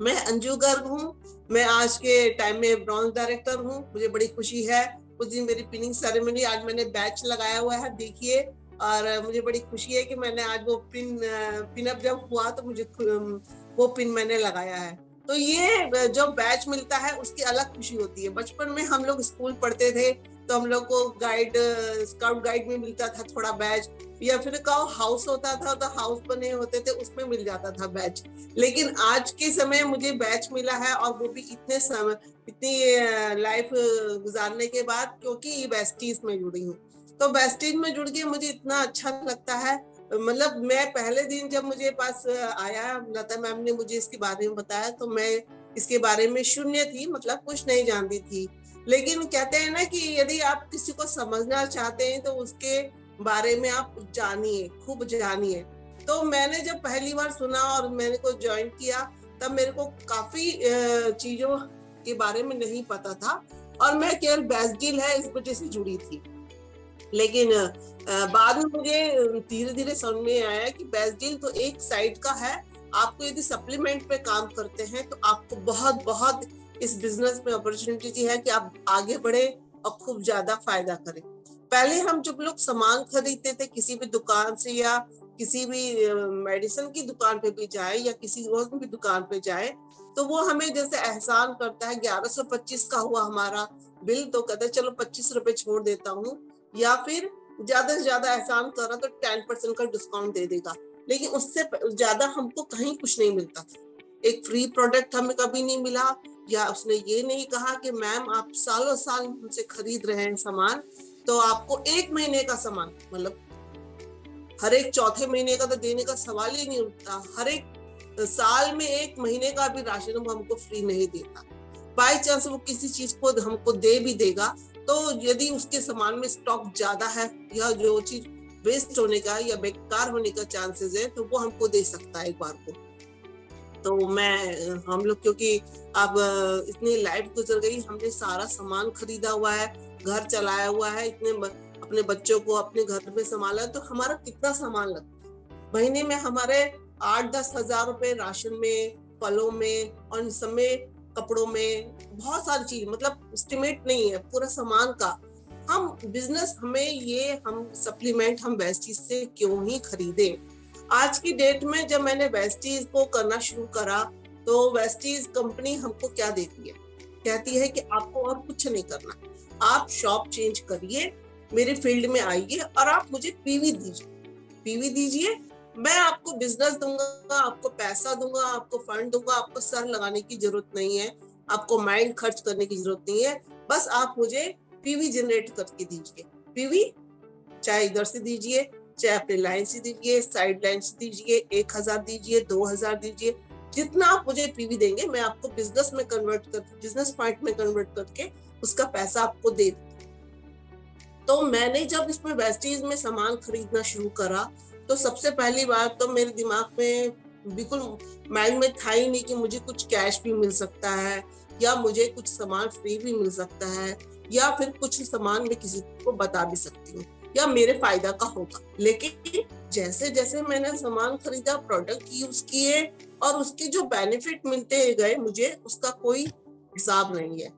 मैं अंजू गर्ग हूँ। मैं आज के टाइम में ब्रॉन्ज डायरेक्टर हूँ। मुझे बड़ी खुशी है। उस दिन मेरी पिनिंग सेरेमनी, आज मैंने बैच लगाया हुआ है, देखिए। और मुझे बड़ी खुशी है कि मैंने आज वो पिन अप जब हुआ तो मुझे वो पिन मैंने लगाया है। तो ये जो बैच मिलता है उसकी अलग खुशी होती है। बचपन में हम लोग स्कूल पढ़ते थे तो हम लोग को स्काउट गाइड में मिलता था थोड़ा बैच, या फिर कहो हाउस होता था तो हाउस बने होते थे उसमें मिल जाता था बैच। लेकिन आज के समय मुझे बैच मिला है, और वो भी इतनी लाइफ गुजारने के बाद, क्योंकि वेस्टीज में जुड़ी हूँ। तो वेस्टीज में जुड़ के मुझे इतना अच्छा लगता है। मतलब मैं पहले दिन जब मुझे पास आया, लता मैम ने मुझे इसके बारे में बताया, तो मैं इसके बारे में शून्य थी, मतलब कुछ नहीं जानती थी। लेकिन कहते हैं ना कि यदि आप किसी को समझना चाहते हैं तो उसके बारे में आप जानिए, खूब जानिए। तो मैंने जब पहली बार सुना और मैंने को ज्वाइन किया, तब मेरे को काफी चीजों के बारे में नहीं पता था, और मैं केवल बेस्डील है इस वजह से जुड़ी थी। लेकिन बाद में मुझे धीरे धीरे समझ में आया कि बेस्डील तो एक साइड का है। आपको यदि सप्लीमेंट पे काम करते हैं तो आपको बहुत बहुत इस बिजनेस में अपॉर्चुनिटी है कि आप आगे बढ़े और खूब ज्यादा फायदा करें। पहले हम जब लोग सामान खरीदते थे किसी भी दुकान से, या किसी भी मेडिसिन की दुकान पे भी जाए या किसी और भी दुकान पे जाए, तो वो हमें जैसे एहसान करता है, 1125 का हुआ हमारा बिल तो कहते चलो 25 रुपए छोड़ देता हूँ, या फिर ज्यादा से ज्यादा एहसान कर रहा तो 10% का डिस्काउंट दे देगा। लेकिन उससे ज्यादा हमको कहीं कुछ नहीं मिलता था। एक फ्री प्रोडक्ट हमें कभी नहीं मिला, या उसने ये नहीं कहा कि मैम आप सालों साल हमसे खरीद रहे हैं सामान, तो आपको एक महीने का सामान, मतलब हर एक चौथे महीने का तो देने का सवाल ही नहीं उठता, हर एक साल में एक महीने का भी राशन वो हमको फ्री नहीं देता। बाई चांस वो किसी चीज को हमको दे भी देगा, तो यदि उसके सामान में स्टॉक ज्यादा है या जो चीज वेस्ट होने का या बेकार होने का चांसेस है, तो वो हमको दे सकता है एक बार को। तो हम लोग क्योंकि अब इतनी लाइफ गुजर गई, हमने सारा सामान खरीदा हुआ है, घर चलाया हुआ है, इतने अपने बच्चों को अपने घर में संभाला, तो हमारा कितना सामान लगता है। महीने में हमारे 8-10 हजार रुपए राशन में, फलों में, और इन सब में, कपड़ों में, बहुत सारी चीज, मतलब एस्टिमेट नहीं है पूरा सामान का। हम बिजनेस, हमें ये हम सप्लीमेंट हम वेस्टीज से क्यों ही खरीदे। आज की डेट में जब मैंने वेस्टीज को करना शुरू करा, तो वेस्टीज कंपनी हमको क्या देती है, कहती है कि आपको और कुछ नहीं करना, आप शॉप चेंज करिए, मेरे फील्ड में आइए और आप मुझे पीवी दीजिए। पीवी दीजिए, मैं आपको बिजनेस दूंगा, आपको पैसा दूंगा, आपको फंड दूंगा, आपको सर लगाने की जरूरत नहीं है, आपको माइंड खर्च करने की जरूरत नहीं है। बस आप मुझे पीवी जनरेट करके दीजिए। पीवी चाहे इधर से दीजिए, चाहे अपने लाइन से दीजिए, साइड लाइन से दीजिए, 1000 दीजिए, 2000 दीजिए, जितना आप मुझे पीवी देंगे मैं आपको बिजनेस पॉइंट में कन्वर्ट करके उसका पैसा आपको दे दूँ। तो मैंने जब इसमें वेस्टीज में सामान खरीदना शुरू करा, तो सबसे पहली बात तो मेरे दिमाग में बिल्कुल माइंड में था ही नहीं कि मुझे कुछ कैश भी मिल सकता है, या मुझे कुछ सामान फ्री भी मिल सकता है, या फिर कुछ सामान मैं किसी को बता भी सकती हूँ या मेरे फायदा का होगा। लेकिन जैसे जैसे मैंने सामान खरीदा, प्रोडक्ट यूज किए, और उसके जो बेनिफिट मिलते गए मुझे, उसका कोई हिसाब नहीं है।